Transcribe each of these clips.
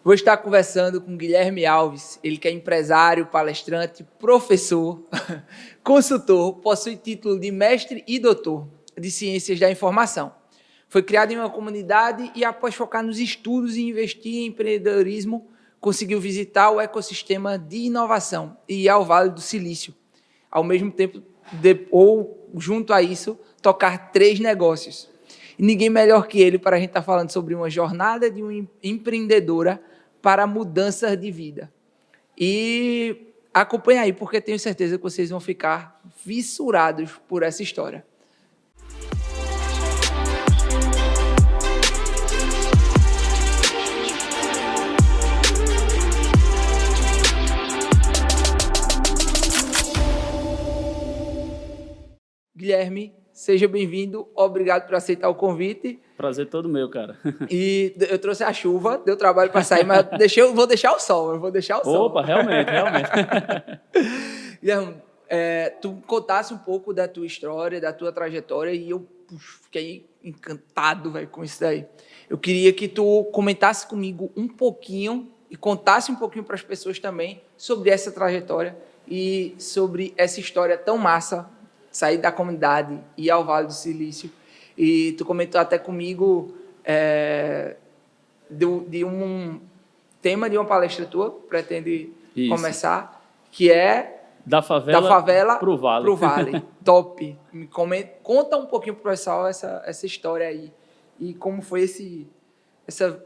Vou estar conversando com Guilherme Alves, ele que é empresário, palestrante, professor, consultor, possui título de mestre e doutor de Ciências da Informação. Foi criado em uma comunidade e, após focar nos estudos e investir em empreendedorismo, conseguiu visitar o ecossistema de inovação e ir ao Vale do Silício. Ao mesmo tempo, ou junto a isso, tocar 3 negócios. E ninguém melhor que ele para a gente estar falando sobre uma jornada de uma empreendedora para mudanças de vida. E acompanha aí, porque tenho certeza que vocês vão ficar fissurados por essa história. Guilherme, seja bem-vindo, obrigado por aceitar o convite. Prazer todo meu, cara. E eu trouxe a chuva, deu trabalho para sair, mas vou deixar o sol, Opa, realmente. Guilherme, tu contasse um pouco da tua história, da tua trajetória, e eu fiquei encantado, véio, com isso daí. Eu queria que tu comentasse comigo um pouquinho e contasse um pouquinho para as pessoas também sobre essa trajetória e sobre essa história tão massa, sair da comunidade e ir ao Vale do Silício. E tu comentou até comigo de um tema de uma palestra tua, que pretende começar, que é da favela pro Vale. Top. Conta um pouquinho pro pessoal essa história aí e como foi essa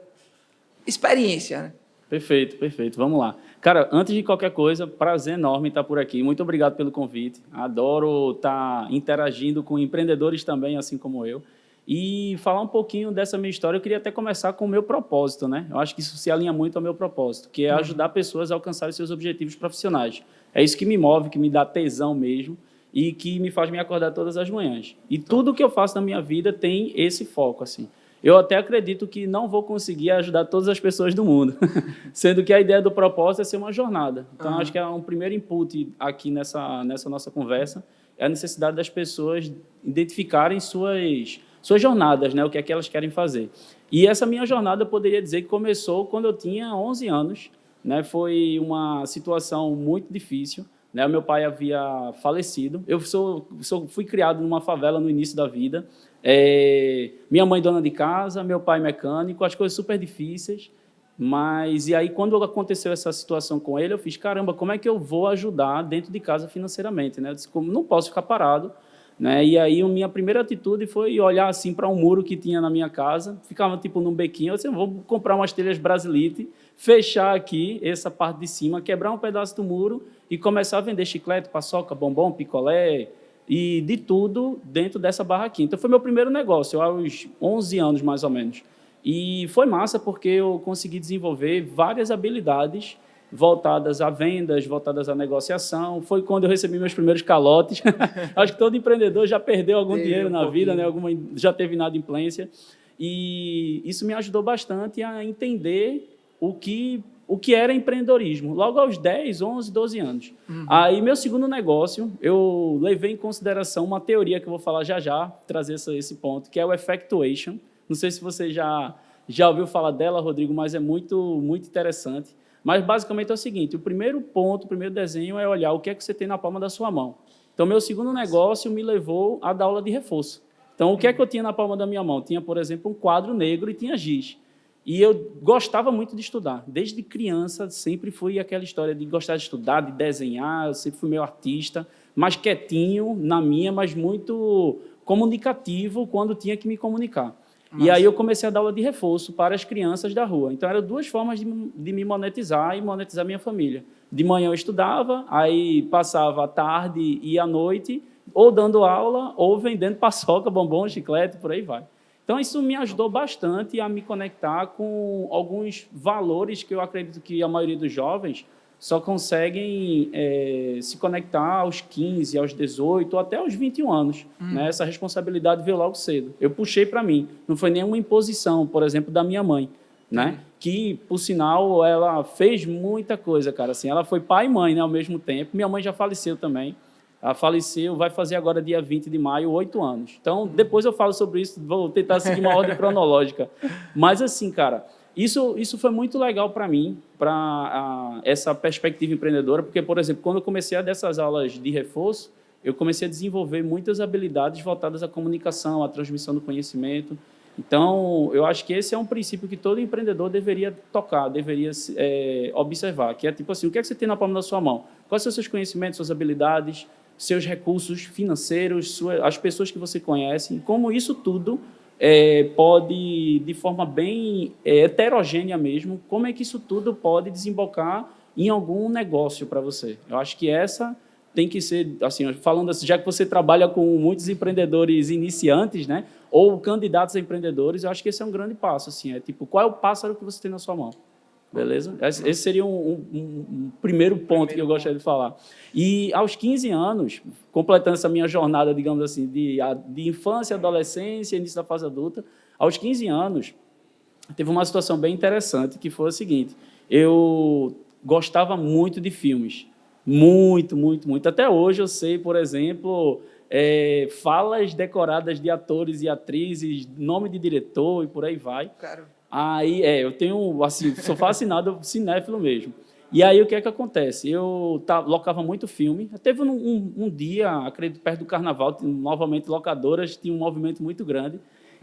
experiência, né? Perfeito. Vamos lá. Cara, antes de qualquer coisa, prazer enorme estar por aqui. Muito obrigado pelo convite. Adoro estar interagindo com empreendedores também, assim como eu. E falar um pouquinho dessa minha história, eu queria até começar com o meu propósito, né? Eu acho que isso se alinha muito ao meu propósito, que é ajudar pessoas a alcançarem seus objetivos profissionais. É isso que me move, que me dá tesão mesmo e que me faz me acordar todas as manhãs. E tudo que eu faço na minha vida tem esse foco, assim. Eu até acredito que não vou conseguir ajudar todas as pessoas do mundo, sendo que a ideia do propósito é ser uma jornada. Então, acho que é um primeiro input aqui nessa nossa conversa, é a necessidade das pessoas identificarem suas jornadas, né? O que é que elas querem fazer. E essa minha jornada, eu poderia dizer que começou quando eu tinha 11 anos, né? Foi uma situação muito difícil, né? O meu pai havia falecido. Eu fui criado numa favela no início da vida. Minha mãe dona de casa, meu pai mecânico, as coisas super difíceis, mas e aí quando aconteceu essa situação com ele, eu fiz, caramba, como é que eu vou ajudar dentro de casa financeiramente, né? Eu disse, como não posso ficar parado, né? E aí a minha primeira atitude foi olhar assim para um muro que tinha na minha casa, ficava tipo num bequinho, eu disse, vou comprar umas telhas Brasilite, fechar aqui essa parte de cima, quebrar um pedaço do muro e começar a vender chiclete, paçoca, bombom, picolé, e de tudo dentro dessa barraquinha. Então, foi meu primeiro negócio, aos 11 anos, mais ou menos. E foi massa porque eu consegui desenvolver várias habilidades voltadas a vendas, voltadas à negociação. Foi quando eu recebi meus primeiros calotes. Acho que todo empreendedor já perdeu algum dinheiro na vida, né? Já teve inadimplência. E isso me ajudou bastante a entender o que era empreendedorismo, logo aos 10, 11, 12 anos. Aí, meu segundo negócio, eu levei em consideração uma teoria que eu vou falar já, trazer esse ponto, que é o Effectuation. Não sei se você já ouviu falar dela, Rodrigo, mas é muito interessante. Mas, basicamente, é o seguinte, o primeiro desenho é olhar o que é que você tem na palma da sua mão. Então, meu segundo negócio me levou a dar aula de reforço. Então, o que é que eu tinha na palma da minha mão? Tinha, por exemplo, um quadro negro e tinha giz. E eu gostava muito de estudar. Desde criança, sempre fui aquela história de gostar de estudar, de desenhar. Eu sempre fui meio artista, mais quietinho na minha, mas muito comunicativo quando tinha que me comunicar. Nossa. E aí eu comecei a dar aula de reforço para as crianças da rua. Então, eram 2 formas de me monetizar e monetizar minha família. De manhã eu estudava, aí passava a tarde e a noite, ou dando aula, ou vendendo paçoca, bombom, chiclete, por aí vai. Então, isso me ajudou bastante a me conectar com alguns valores que eu acredito que a maioria dos jovens só conseguem se conectar aos 15, aos 18 ou até aos 21 anos. Né? Essa responsabilidade veio logo cedo. Eu puxei para mim. Não foi nenhuma imposição, por exemplo, da minha mãe, né? Que, por sinal, ela fez muita coisa, cara. Assim, ela foi pai e mãe, né, ao mesmo tempo. Minha mãe já faleceu também. Ela faleceu, vai fazer agora, dia 20 de maio, 8 anos. Então, depois eu falo sobre isso, vou tentar seguir uma ordem cronológica. Mas, assim, cara, Isso foi muito legal para mim, para essa perspectiva empreendedora, porque, por exemplo, quando eu comecei a dessas aulas de reforço, eu comecei a desenvolver muitas habilidades voltadas à comunicação, à transmissão do conhecimento. Então, eu acho que esse é um princípio que todo empreendedor deveria tocar, deveria observar, que é tipo assim, o que é que você tem na palma da sua mão? Quais são os seus conhecimentos, suas habilidades, seus recursos financeiros, as pessoas que você conhece, como isso tudo pode, de forma bem heterogênea mesmo, como é que isso tudo pode desembocar em algum negócio para você. Eu acho que essa tem que ser, assim, falando assim, já que você trabalha com muitos empreendedores iniciantes, né, ou candidatos a empreendedores, eu acho que esse é um grande passo, assim, tipo, qual é o pássaro que você tem na sua mão? Beleza? Esse seria um primeiro ponto que eu gostaria de falar. E aos 15 anos, completando essa minha jornada, digamos assim, de infância, adolescência, início da fase adulta, aos 15 anos, teve uma situação bem interessante, que foi a seguinte, eu gostava muito de filmes, muito, muito, muito. Até hoje eu sei, por exemplo, falas decoradas de atores e atrizes, nome de diretor e por aí vai. Claro. Aí, eu tenho, assim, sou fascinado, cinéfilo mesmo. E aí, o que é que acontece? Eu locava muito filme. Teve um dia, acredito, perto do Carnaval, novamente, locadoras, tinha um movimento muito grande.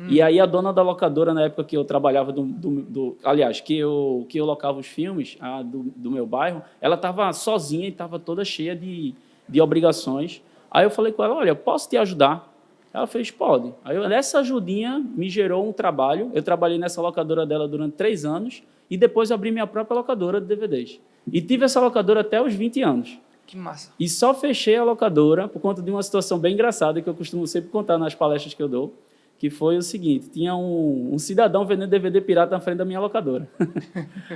E aí, a dona da locadora, na época que eu trabalhava, aliás, que eu locava os filmes do meu bairro, ela estava sozinha e estava toda cheia de obrigações. Aí eu falei com ela, olha, eu posso te ajudar? Ela fez, pode. Aí, essa ajudinha me gerou um trabalho. Eu trabalhei nessa locadora dela durante 3 anos e depois abri minha própria locadora de DVDs. E tive essa locadora até os 20 anos. Que massa. E só fechei a locadora por conta de uma situação bem engraçada que eu costumo sempre contar nas palestras que eu dou, que foi o seguinte, tinha um cidadão vendendo DVD pirata na frente da minha locadora.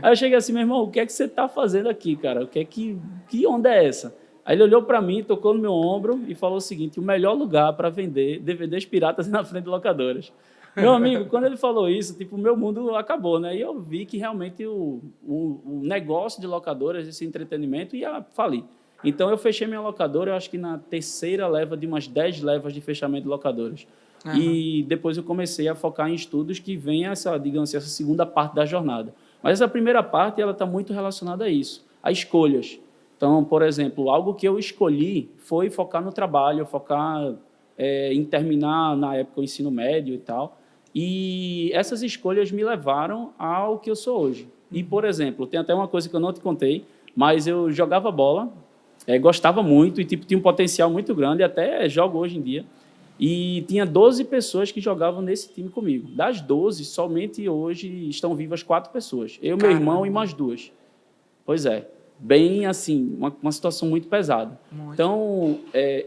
Aí eu cheguei assim, meu irmão, o que é que você está fazendo aqui, cara? Que onda é essa? Aí ele olhou para mim, tocou no meu ombro e falou o seguinte, o melhor lugar para vender DVDs piratas é na frente de locadoras. Meu amigo, quando ele falou isso, tipo, o meu mundo acabou, né? E eu vi que realmente o negócio de locadoras, esse entretenimento, ia falir. Então, eu fechei minha locadora, eu acho que na terceira leva de umas 10 levas de fechamento de locadoras. Uhum. E depois eu comecei a focar em estudos que vem essa, digamos assim, essa segunda parte da jornada. Mas essa primeira parte, ela está muito relacionada a isso, a escolhas. Então, por exemplo, algo que eu escolhi foi focar no trabalho, focar em terminar, na época, o ensino médio e tal. E essas escolhas me levaram ao que eu sou hoje. E, por exemplo, tem até uma coisa que eu não te contei, mas eu jogava bola, gostava muito e tipo, tinha um potencial muito grande, até jogo hoje em dia. E tinha 12 pessoas que jogavam nesse time comigo. Das 12, somente hoje estão vivas 4 pessoas. Eu, meu irmão e mais 2. Pois é. Bem, assim, uma situação muito pesada. Muito. Então,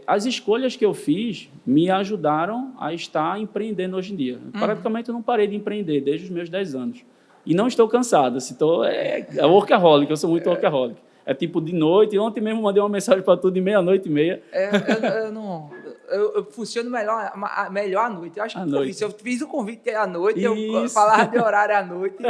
as escolhas que eu fiz me ajudaram a estar empreendendo hoje em dia. Praticamente eu não parei de empreender desde os meus 10 anos. E não estou cansado. Workaholic, eu sou muito workaholic. É tipo de noite. Ontem mesmo mandei uma mensagem para tu de 00:30. Eu funciono melhor à noite. Eu acho que se eu fiz o convite à noite, Isso. Eu falava de horário à noite.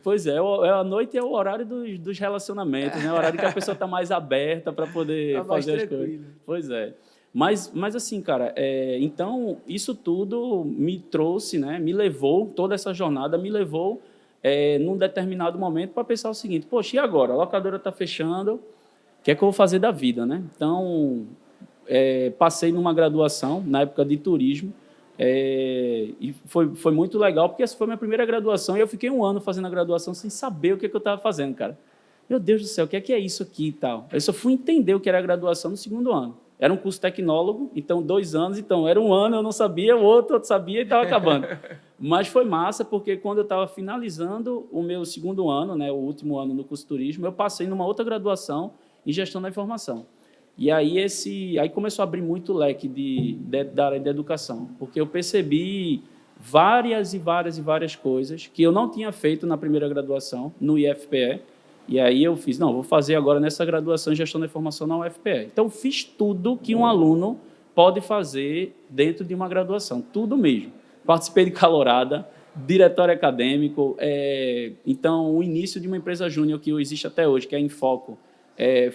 Pois é, a noite é o horário dos relacionamentos, né? O horário que a pessoa está mais aberta para poder fazer as coisas. Pois é. Mas assim, cara, então, isso tudo me trouxe, né? Me levou, toda essa jornada me levou, num determinado momento, para pensar o seguinte, poxa, e agora? A locadora está fechando, o que é que eu vou fazer da vida, né? Então, passei numa graduação, na época de turismo, e foi muito legal, porque essa foi a minha primeira graduação, e eu fiquei 1 ano fazendo a graduação sem saber o que eu estava fazendo, cara. Meu Deus do céu, o que é isso aqui e tal? Eu só fui entender o que era a graduação no 2º ano. Era um curso tecnólogo, então 2 anos, então era 1 ano, eu não sabia, o outro sabia e estava acabando. Mas foi massa, porque quando eu estava finalizando o meu 2º ano, né, o último ano no curso de turismo, eu passei numa outra graduação em gestão da informação. E aí começou a abrir muito o leque da área de educação, porque eu percebi várias coisas que eu não tinha feito na primeira graduação, no IFPE, e aí eu fiz, vou fazer agora nessa graduação em gestão da informação na UFPE. Então, fiz tudo que um aluno pode fazer dentro de uma graduação, tudo mesmo. Participei de calorada, diretório acadêmico, então, o início de uma empresa júnior que existe até hoje, que é a Infoco,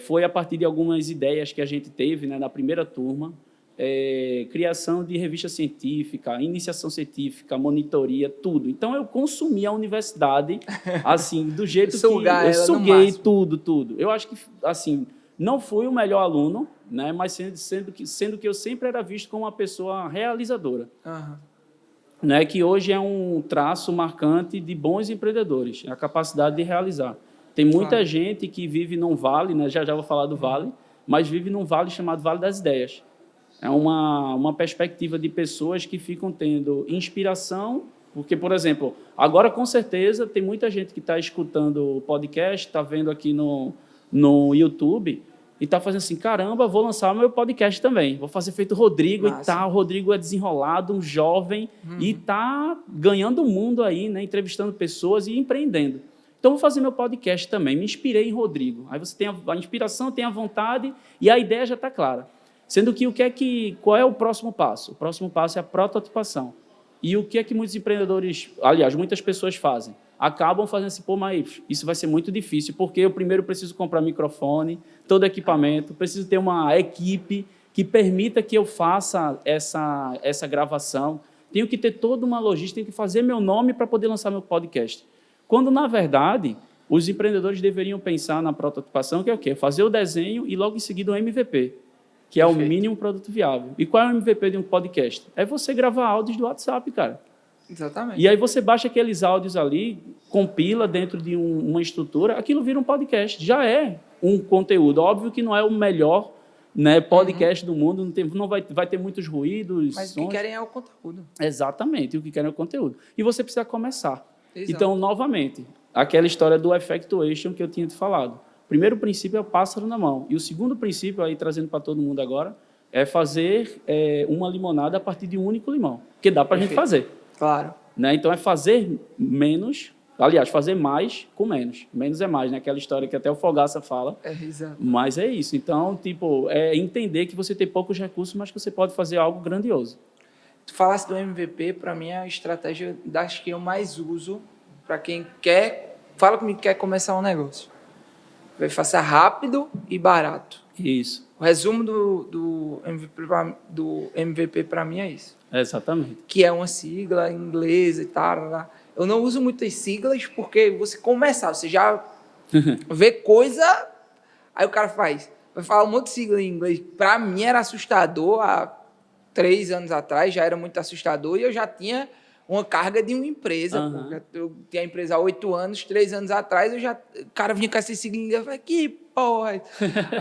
foi a partir de algumas ideias que a gente teve, né, na primeira turma, criação de revista científica, iniciação científica, monitoria, tudo. Então, eu consumi a universidade, assim, do jeito que eu suguei tudo. Eu acho que, assim, não fui o melhor aluno, né, mas sendo que eu sempre era visto como uma pessoa realizadora. Uhum. Né, que hoje é um traço marcante de bons empreendedores, a capacidade de realizar. Tem muita gente que vive num vale, né, já vou falar do vale, mas vive num vale chamado Vale das Ideias. É uma perspectiva de pessoas que ficam tendo inspiração, porque, por exemplo, agora, com certeza, tem muita gente que está escutando o podcast, está vendo aqui no YouTube, e está fazendo assim, caramba, vou lançar meu podcast também, vou fazer feito o Rodrigo e tal. O Rodrigo é desenrolado, um jovem, e está ganhando o mundo aí, né, entrevistando pessoas e empreendendo. Então, vou fazer meu podcast também, me inspirei em Rodrigo. Aí você tem a inspiração, tem a vontade e a ideia já está clara. Sendo que qual é o próximo passo? O próximo passo é a prototipação. E o que é que muitos empreendedores, aliás, muitas pessoas fazem? Acabam fazendo assim, pô, mas isso vai ser muito difícil, porque eu primeiro preciso comprar microfone, todo equipamento, preciso ter uma equipe que permita que eu faça essa gravação, tenho que ter toda uma logística, tenho que fazer meu nome para poder lançar meu podcast. Quando, na verdade, os empreendedores deveriam pensar na prototipação, que é o quê? Fazer o desenho e logo em seguida o MVP, que é o mínimo produto viável. E qual é o MVP de um podcast? É você gravar áudios do WhatsApp, cara. Exatamente. E aí você baixa aqueles áudios ali, compila dentro de uma estrutura, aquilo vira um podcast. Já é um conteúdo. Óbvio que não é o melhor, né, podcast do mundo, vai ter muitos ruídos. Mas sons. O que querem é o conteúdo. Exatamente, o que querem é o conteúdo. E você precisa começar. Exato. Então, novamente, aquela história do effectuation que eu tinha te falado. O primeiro princípio é o pássaro na mão. E o segundo princípio, aí trazendo para todo mundo agora, é fazer uma limonada a partir de um único limão. Porque dá para a gente fazer. Claro. Né? Então, é fazer menos, aliás, fazer mais com menos. Menos é mais, né? Aquela história que até o Fogaça fala. Exato. Mas é isso. Então, tipo, é entender que você tem poucos recursos, mas que você pode fazer algo grandioso. Tu falasse do MVP, para mim é a estratégia das que eu mais uso para quem quer, fala comigo que quer começar um negócio. Vai fazer rápido e barato. Isso. O resumo do MVP para mim é isso. Exatamente. Que é uma sigla inglesa e tal. Eu não uso muitas siglas porque você começar, você já vê coisa, aí o cara vai falar um monte de sigla em inglês. Para mim era assustador há 3 anos atrás, já era muito assustador e eu já tinha uma carga de uma empresa. Eu tinha a empresa há 8 anos, 3 anos atrás, o cara vinha com essa sigla em inglês, eu falei, que porra. Aí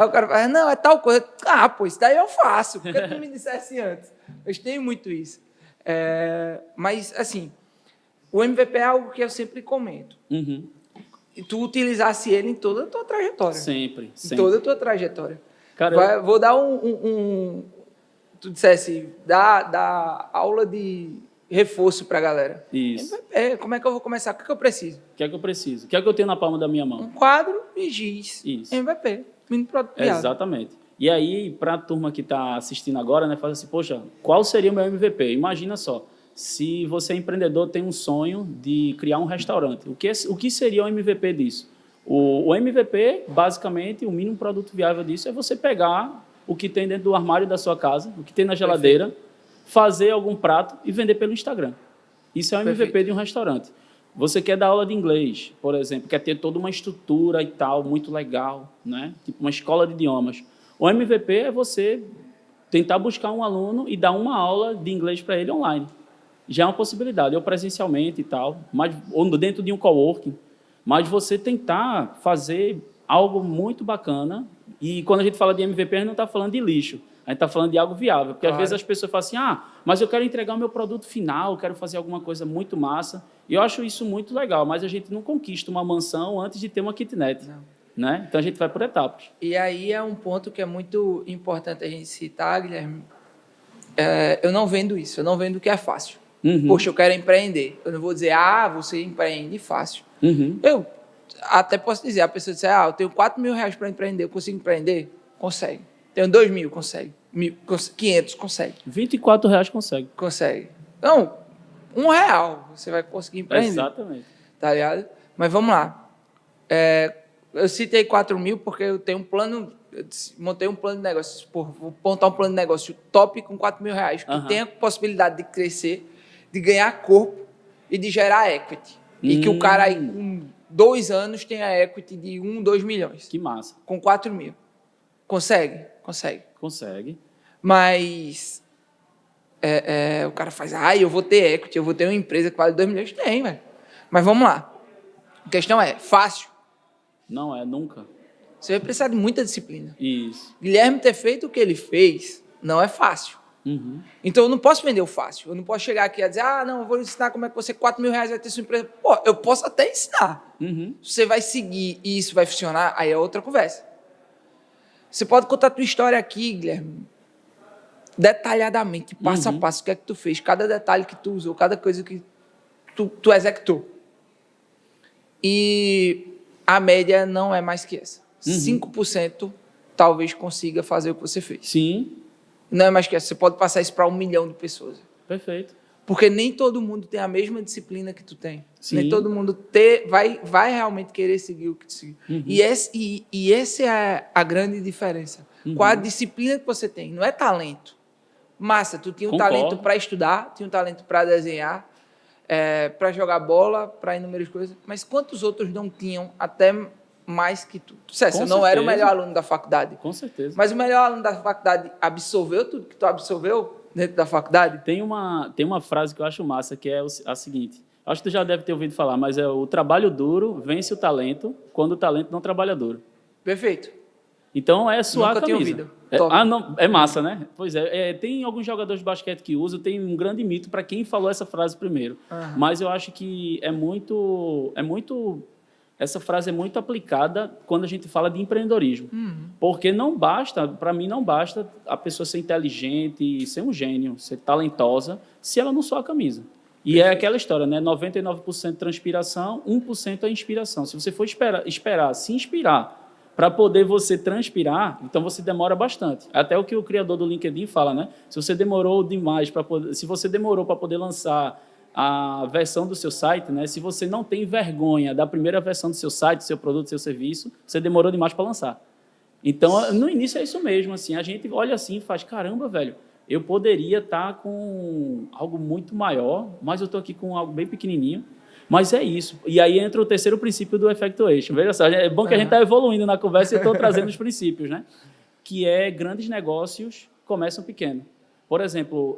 o cara fala, não, é tal coisa. Ah, pô, isso daí eu faço, por que tu não me dissesse antes? Eu tenho muito isso. Mas, assim, o MVP é algo que eu sempre comento. E tu utilizasse ele em toda a tua trajetória. Sempre. Em toda a tua trajetória. Cara, vou dar tu dissesse, dá aula de reforço para a galera. Isso. Como é que eu vou começar? O que é que eu preciso? O que é que eu preciso? O que é que eu tenho na palma da minha mão? Um quadro e giz. Isso. MVP. Mínimo produto viável. Exatamente. E aí, para a turma que está assistindo agora, né, fala assim, poxa, qual seria o meu MVP? Imagina só, se você é empreendedor, tem um sonho de criar um restaurante. O que seria o MVP disso? O MVP, basicamente, o mínimo produto viável disso é você pegar o que tem dentro do armário da sua casa, o que tem na geladeira, perfeito, fazer algum prato e vender pelo Instagram. Isso é o MVP perfeito de um restaurante. Você quer dar aula de inglês, por exemplo, quer ter toda uma estrutura e tal, muito legal, né? Tipo uma escola de idiomas. O MVP é você tentar buscar um aluno e dar uma aula de inglês para ele online. Já é uma possibilidade, ou presencialmente e tal, ou dentro de um coworking, mas você tentar fazer algo muito bacana. E quando a gente fala de MVP, a gente não está falando de lixo, a gente está falando de algo viável. Porque, claro, às vezes as pessoas falam assim, mas eu quero entregar o meu produto final, eu quero fazer alguma coisa muito massa. E eu acho isso muito legal, mas a gente não conquista uma mansão antes de ter uma kitnet. Né? Então, a gente vai por etapas. E aí é um ponto que é muito importante a gente citar, Guilherme. Eu não vendo isso, eu não vendo o que é fácil. Poxa, eu quero empreender. Eu não vou dizer, você empreende fácil. Eu até posso dizer, a pessoa diz, eu tenho 4 mil reais para empreender, eu consigo empreender? Consegue. Tenho 2 mil, consegue. 500, consegue. 24 reais consegue. Consegue. Não, R$1 você vai conseguir empreender. Exatamente. Tá ligado? Mas vamos lá. Eu citei 4 mil porque eu tenho um plano, montei um plano de negócio, vou montar um plano de negócio top com 4 mil reais, que tem a possibilidade de crescer, de ganhar corpo e de gerar equity. E que o cara aí, com 2 anos, tenha equity de 1, 2 milhões. Que massa. Com 4 mil. Consegue? Consegue. Consegue. Mas o cara faz, eu vou ter equity, eu vou ter uma empresa que vale 2 milhões. Tem, velho. Mas vamos lá. A questão é, fácil? Não é, nunca. Você vai precisar de muita disciplina. Isso. Guilherme ter feito o que ele fez não é fácil. Uhum. Então eu não posso vender o fácil. Eu não posso chegar aqui e dizer, não, eu vou ensinar como é que você 4 mil reais vai ter sua empresa. Pô, eu posso até ensinar. Uhum. Você vai seguir e isso vai funcionar, aí é outra conversa. Você pode contar a tua história aqui, Guilherme, detalhadamente, passo a passo, o que é que tu fez, cada detalhe que tu usou, cada coisa que tu executou. E a média não é mais que essa. 5% talvez consiga fazer o que você fez. Sim. Não é mais que essa. Você pode passar isso para 1 milhão de pessoas. Porque Porque nem todo mundo tem a mesma disciplina que tu tem. Sim. Nem todo mundo vai realmente querer seguir o que tu seguiu. E essa é a grande diferença. Qual a disciplina que você tem? Não é talento. Massa, tu tinha um talento para estudar, tinha um talento para desenhar, para jogar bola, para inúmeras coisas. Mas quantos outros não tinham até mais que tu? Você não era o melhor aluno da faculdade. Com certeza. Mas o melhor aluno da faculdade absorveu tudo que tu absorveu dentro da faculdade? Tem uma frase que eu acho massa, que é a seguinte. Acho que tu já deve ter ouvido falar, mas é o trabalho duro vence o talento quando o talento não trabalha duro. Perfeito. Então é suar Nunca a camisa. tinha ouvido. Não, é massa, né? Pois tem alguns jogadores de basquete que usam, tem um grande mito para quem falou essa frase primeiro. Mas eu acho que essa frase é muito aplicada quando a gente fala de empreendedorismo. Porque não basta, para mim não basta a pessoa ser inteligente, ser um gênio, ser talentosa, se ela não suar a camisa. E é aquela história, né? 99% transpiração, 1% é inspiração. Se você for se inspirar para poder você transpirar, então você demora bastante. Até o que o criador do LinkedIn fala, né? Se você demorou para poder lançar a versão do seu site, né? Se você não tem vergonha da primeira versão do seu site, do seu produto, do seu serviço, você demorou demais para lançar. Então, no início é isso mesmo, assim, a gente olha assim e faz, caramba, velho, eu poderia estar com algo muito maior, mas eu estou aqui com algo bem pequenininho. Mas é isso. E aí entra o terceiro princípio do Effectuation. Veja só, é bom que a gente está evoluindo na conversa e eu estou trazendo os princípios, né? Que grandes negócios começam pequeno. Por exemplo,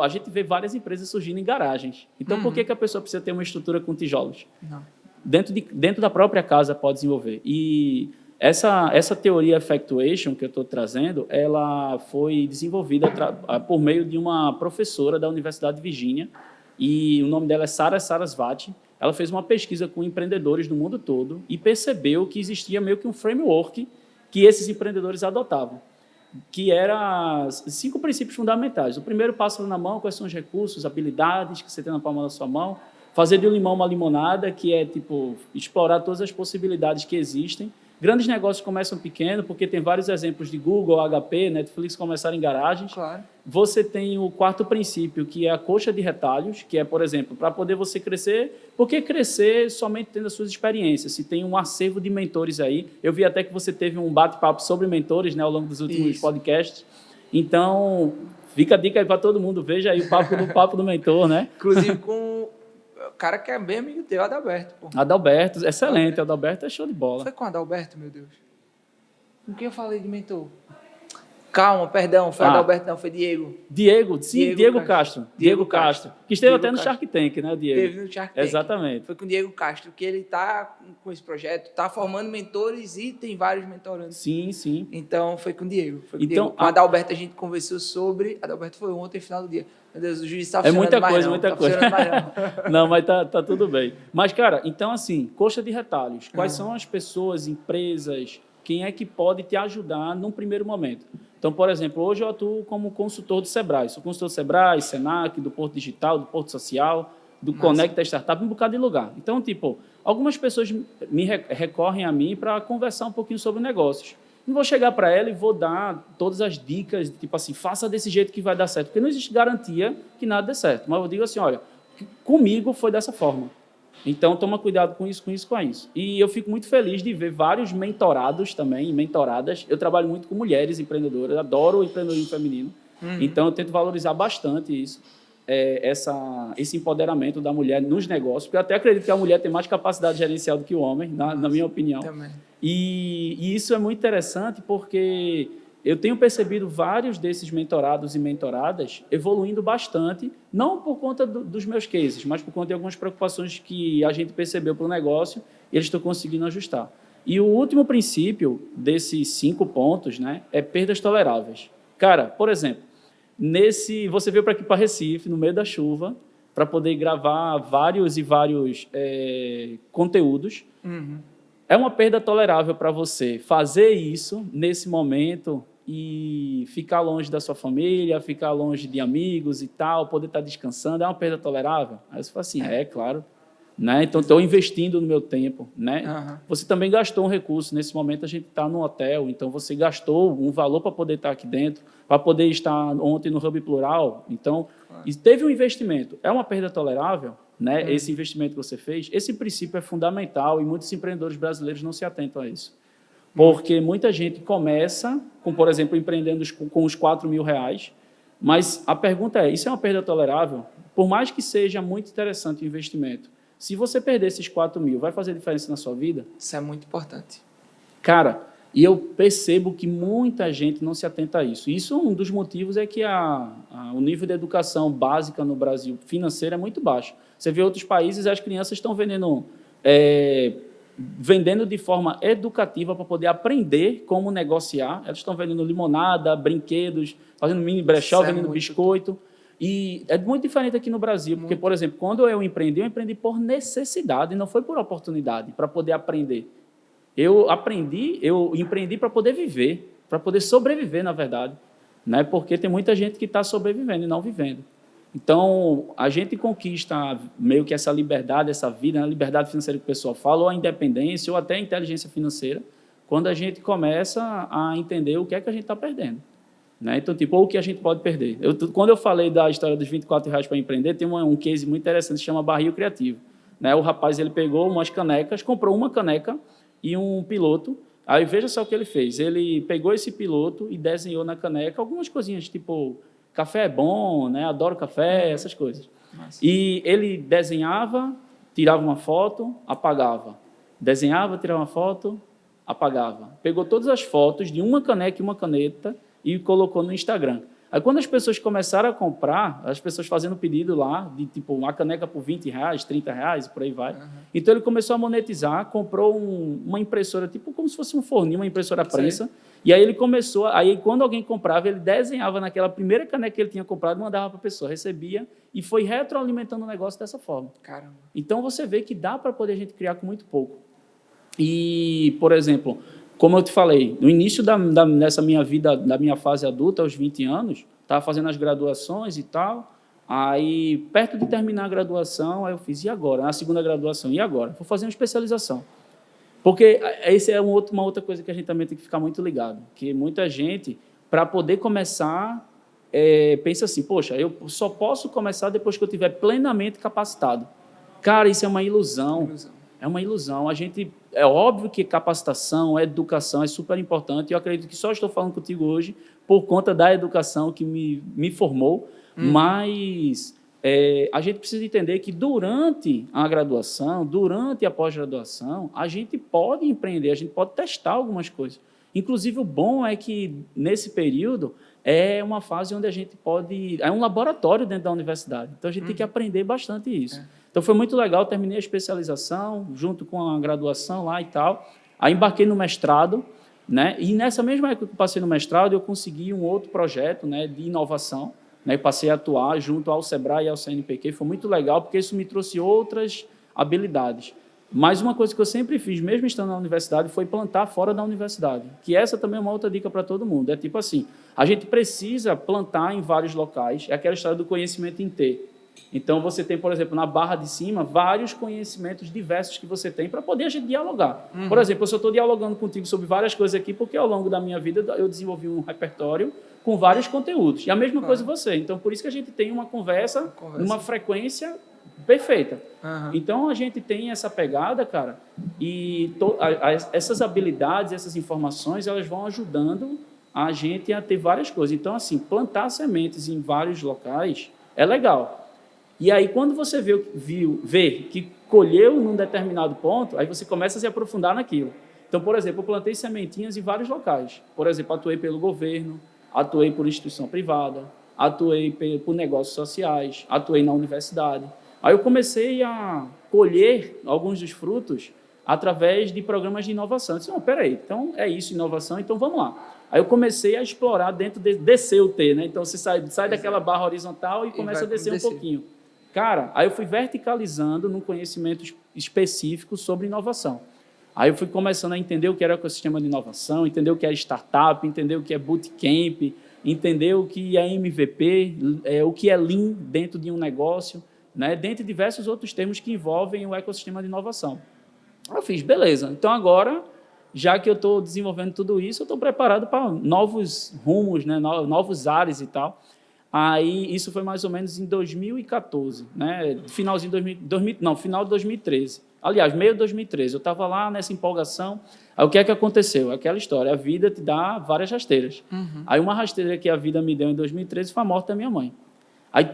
a gente vê várias empresas surgindo em garagens. Então, por que a pessoa precisa ter uma estrutura com tijolos? Não. Dentro da própria casa pode desenvolver. E essa teoria Effectuation que eu estou trazendo, ela foi desenvolvida por meio de uma professora da Universidade de Virgínia, e o nome dela é Sara Sarasvati. Ela fez uma pesquisa com empreendedores do mundo todo e percebeu que existia meio que um framework que esses empreendedores adotavam, que era 5 princípios fundamentais. O primeiro, pássaro na mão, quais são os recursos, habilidades que você tem na palma da sua mão. Fazer de um limão uma limonada, que é tipo explorar todas as possibilidades que existem. Grandes negócios começam pequeno, porque tem vários exemplos de Google, HP, Netflix começaram em garagens. Claro. Você tem o quarto princípio, que é a coxa de retalhos, que é, por exemplo, para poder você crescer, porque crescer somente tendo as suas experiências. Se tem um acervo de mentores aí, eu vi até que você teve um bate-papo sobre mentores, né, ao longo dos últimos podcasts. Então, fica a dica aí para todo mundo, veja aí o papo do mentor, né? Inclusive com o cara que é bem amigo teu, Adalberto. Pô. Adalberto, excelente. Adalberto é show de bola. Foi com Adalberto, meu Deus? Com quem eu falei de mentor? Calma, perdão, foi Adalberto, não, foi Diego. Diego Castro. Diego Castro. Que esteve até no Castro. Shark Tank, né, Diego? Teve no Shark Tank. Exatamente. Foi com o Diego Castro, que ele está com esse projeto, está formando mentores e tem vários mentorandos. Sim, sim. Então, foi com o Diego. Então, com o Adalberto a gente conversou sobre... Adalberto foi ontem, final do dia. Meu Deus, o juiz está funcionando muita coisa. Não, mas tá tudo bem. Mas, cara, então, assim, coxa de retalhos. Quais são as pessoas, empresas, quem é que pode te ajudar num primeiro momento? Então, por exemplo, hoje eu atuo como consultor do Sebrae. Sou consultor do Sebrae, Senac, do Porto Digital, do Porto Social, do Conecta Startup, um bocado de lugar. Então, tipo, algumas pessoas recorrem a mim para conversar um pouquinho sobre negócios. Não vou chegar para ela e vou dar todas as dicas, tipo assim, faça desse jeito que vai dar certo, porque não existe garantia que nada dê certo. Mas eu digo assim, olha, comigo foi dessa forma. Então, toma cuidado com isso, com isso, com isso. E eu fico muito feliz de ver vários mentorados também, mentoradas. Eu trabalho muito com mulheres empreendedoras, adoro o empreendedorismo feminino. Então, eu tento valorizar bastante isso, esse empoderamento da mulher nos negócios, porque eu até acredito que a mulher tem mais capacidade gerencial do que o homem, na minha opinião. Também. E isso é muito interessante porque eu tenho percebido vários desses mentorados e mentoradas evoluindo bastante, não por conta dos meus cases, mas por conta de algumas preocupações que a gente percebeu para o negócio e eles estão conseguindo ajustar. E o último princípio desses 5 pontos, né, é perdas toleráveis. Cara, por exemplo, você veio para aqui para Recife, no meio da chuva, para poder gravar vários conteúdos. É uma perda tolerável para você fazer isso nesse momento e ficar longe da sua família, ficar longe de amigos e tal, poder estar descansando, é uma perda tolerável? Aí você fala assim, claro. Né? Então, estou investindo no meu tempo. Né? Você também gastou um recurso. Nesse momento, a gente está no hotel, então você gastou um valor para poder estar aqui dentro, para poder estar ontem no Hub Plural. Então, teve um investimento. É uma perda tolerável? Né? Esse investimento que você fez? Esse princípio é fundamental e muitos empreendedores brasileiros não se atentam a isso. Porque muita gente começa, por exemplo, empreendendo com os R$4.000, mas a pergunta é, isso é uma perda tolerável? Por mais que seja muito interessante o investimento, se você perder esses 4.000, vai fazer diferença na sua vida? Isso é muito importante. Cara, e eu percebo que muita gente não se atenta a isso. Isso, um dos motivos é que o nível de educação básica no Brasil financeira é muito baixo. Você vê outros países, as crianças estão vendendo de forma educativa para poder aprender como negociar. Elas estão vendendo limonada, brinquedos, fazendo mini brechó, vendendo biscoito. E é muito diferente aqui no Brasil, porque, por exemplo, quando eu empreendi por necessidade, não foi por oportunidade, para poder aprender. Eu empreendi para poder viver, para poder sobreviver, na verdade, né? Porque tem muita gente que está sobrevivendo e não vivendo. Então, a gente conquista meio que essa liberdade, essa vida, a liberdade financeira que o pessoal fala, ou a independência, ou até a inteligência financeira, quando a gente começa a entender o que é que a gente está perdendo. Né? Então, ou o que a gente pode perder. Quando eu falei da história dos R$24 para empreender, tem um case muito interessante, que se chama Barril Criativo. Né? O rapaz ele pegou umas canecas, comprou uma caneca e um piloto. Aí, veja só o que ele fez. Ele pegou esse piloto e desenhou na caneca algumas coisinhas, tipo, café é bom, né? Adoro café, essas coisas. Nossa. E ele desenhava, tirava uma foto, apagava. Desenhava, tirava uma foto, apagava. Pegou todas as fotos de uma caneca e uma caneta e colocou no Instagram. Aí, quando as pessoas começaram a comprar, as pessoas fazendo pedido lá, de tipo uma caneca por R$20, R$30, por aí vai. Então, ele começou a monetizar, comprou uma impressora, tipo como se fosse um forninho, uma impressora prensa. E aí ele começou, quando alguém comprava, ele desenhava naquela primeira caneca que ele tinha comprado, mandava para a pessoa, recebia, e foi retroalimentando o negócio dessa forma. Caramba. Então, você vê que dá para poder a gente criar com muito pouco. E, por exemplo, como eu te falei, no início dessa minha vida, da minha fase adulta, aos 20 anos, estava fazendo as graduações e tal, aí, perto de terminar a graduação, aí eu fiz, e agora? A segunda graduação, e agora? Vou fazer uma especialização. Porque essa é uma outra coisa que a gente também tem que ficar muito ligado, que muita gente, para poder começar, pensa assim, poxa, eu só posso começar depois que eu estiver plenamente capacitado. Cara, isso é uma ilusão. É uma ilusão. É óbvio que capacitação, educação é super importante, e eu acredito que só estou falando contigo hoje por conta da educação que me formou, mas a gente precisa entender que durante a graduação, durante a pós-graduação, a gente pode empreender, a gente pode testar algumas coisas. Inclusive, o bom é que, nesse período, é uma fase onde a gente pode... É um laboratório dentro da universidade, então a gente tem que aprender bastante isso. Então, foi muito legal, terminei a especialização, junto com a graduação lá e tal, aí embarquei no mestrado, né? E nessa mesma época que eu passei no mestrado, eu consegui um outro projeto, né, de inovação, né? Passei a atuar junto ao Sebrae e ao CNPq, foi muito legal, porque isso me trouxe outras habilidades. Mas uma coisa que eu sempre fiz, mesmo estando na universidade, foi plantar fora da universidade, que essa também é uma outra dica para todo mundo. É tipo assim, a gente precisa plantar em vários locais, é aquela história do conhecimento em T. Então, você tem, por exemplo, na barra de cima, vários conhecimentos diversos que você tem para poder a gente dialogar. Por exemplo, eu só estou dialogando contigo sobre várias coisas aqui, porque ao longo da minha vida eu desenvolvi um repertório com vários conteúdos. E a mesma coisa você. Então, por isso que a gente tem uma conversa numa frequência perfeita. Aham. Então, a gente tem essa pegada, cara, e essas habilidades, essas informações, elas vão ajudando a gente a ter várias coisas. Então, assim, plantar sementes em vários locais é legal. E aí, quando você vê que colheu num determinado ponto, aí você começa a se aprofundar naquilo. Então, por exemplo, eu plantei sementinhas em vários locais. Por exemplo, atuei pelo governo, atuei por instituição privada, atuei por negócios sociais, atuei na universidade. Aí eu comecei a colher alguns dos frutos através de programas de inovação. Eu disse, não, peraí, então é isso, inovação, então vamos lá. Aí eu comecei a explorar dentro de descer o T, né? Então você sai daquela barra horizontal e começa a descer um pouquinho. Cara, aí eu fui verticalizando num conhecimento específico sobre inovação. Aí eu fui começando a entender o que era o ecossistema de inovação, entender o que é startup, entender o que é bootcamp, entender o que é MVP, o que é Lean dentro de um negócio, né? Dentre diversos outros termos que envolvem o ecossistema de inovação. Eu fiz, beleza, então agora, já que eu estou desenvolvendo tudo isso, eu estou preparado para novos rumos, né? Novos ares e tal. Aí, isso foi mais ou menos em 2014, né? Finalzinho de final de 2013. Aliás, meio de 2013. Eu estava lá nessa empolgação. Aí, o que é que aconteceu? Aquela história, a vida te dá várias rasteiras. Uhum. Aí, uma rasteira que a vida me deu em 2013 foi a morte da minha mãe. Aí,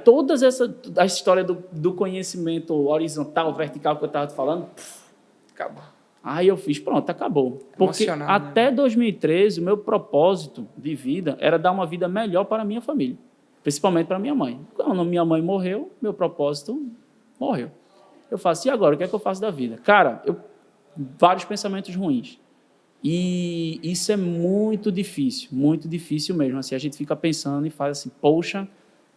a história do conhecimento horizontal, vertical que eu estava falando, Acabou. aí eu fiz, pronto, acabou. Porque até 2013, o meu propósito de vida era dar uma vida melhor para a minha família. Principalmente para minha mãe. Quando minha mãe morreu, meu propósito morreu. Eu faço, e agora? O que é que eu faço da vida? Cara, vários pensamentos ruins. E isso é muito difícil mesmo. Assim, a gente fica pensando e faz assim, poxa,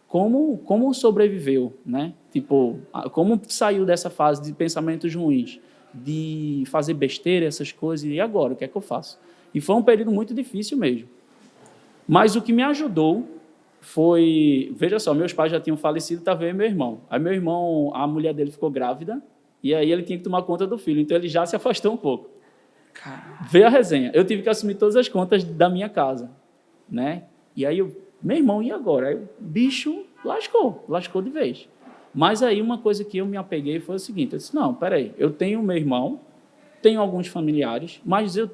como sobreviveu, né? Tipo, como saiu dessa fase de pensamentos ruins, de fazer besteira, essas coisas, e agora? O que é que eu faço? E foi um período muito difícil mesmo. Mas o que me ajudou foi... Veja só, meus pais já tinham falecido, estava eu e meu irmão. Aí meu irmão, a mulher dele ficou grávida, e aí ele tinha que tomar conta do filho, então ele já se afastou um pouco. Caramba. Veio a resenha. Eu tive que assumir todas as contas da minha casa, né? E aí, meu irmão, e agora? Aí o bicho lascou de vez. Mas aí uma coisa que eu me apeguei foi o seguinte, eu disse, não, peraí, eu tenho meu irmão, tenho alguns familiares, mas eu